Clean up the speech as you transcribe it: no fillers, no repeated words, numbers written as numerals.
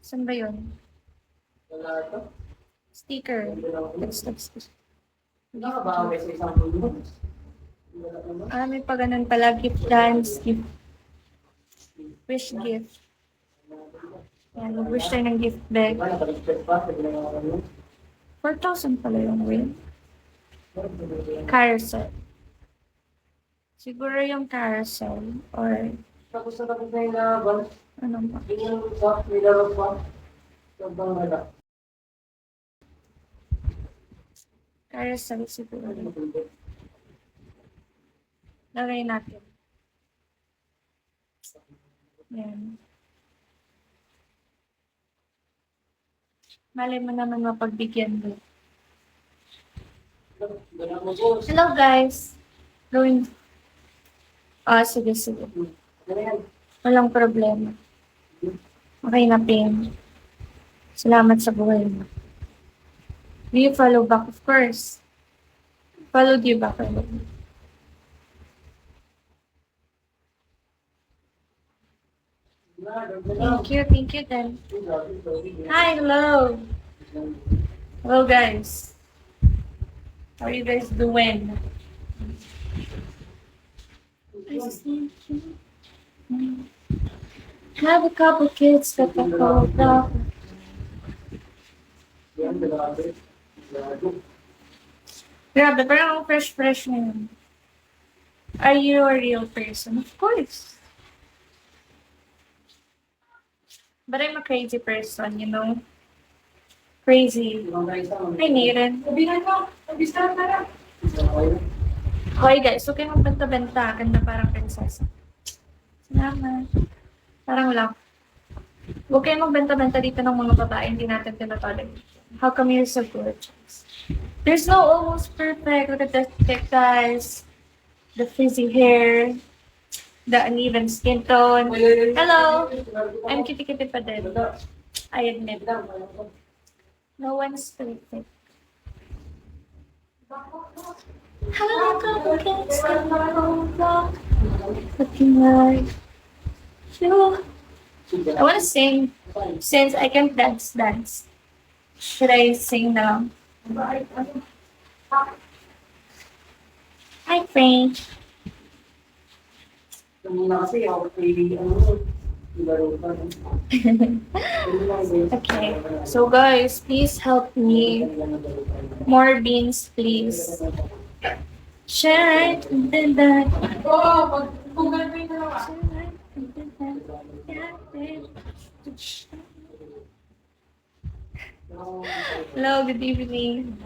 Saan ba yun? Sticker. Text. Nakabawi sa isang mundo. May pa ganun pala. Gift dance, gift, wish gift. Yan, mag-wish tayo ng gift bag. 4,000 pala yung win. Carousel. Siguro yung carousel or Tapos na tapos na yung laban. ano ba? Yung sa nilaro pa. Sobrang wala. Carousel siguro. Lagay natin. Yan. Malay mo naman mapagbigyan mo. Hello guys! Gawin. Sige. Walang problema. Okay na, Pin. Salamat sa buhay mo. Do you follow back? Of course. Follow you back. Thank you then. Hi, hello. Hello guys. How are you guys doing? Have a couple kids that I called up. Grabe, parang fresh na yun. Are you a real person? Of course. But I'm a crazy person, you know? Crazy. Hi, Nathan. Okay guys, so kayo magbenta-benta. Ganda parang prinsesa. Salamat. Parang lang. Huwag kayo magbenta-benta dito ng mga babae. Hindi natin tinatawag. How come you're so gorgeous? There's no almost perfect. Look at the thick thighs. The frizzy hair. The uneven skin tone. Hello! I'm kitty-kitty pa din. I admit. No one's perfect. How come kids can walk looking like you? I want to sing since I can dance. Should I sing now? Hi, Frank. Okay, so guys, please help me. More beans, please. Share it and then that. Hello, good evening.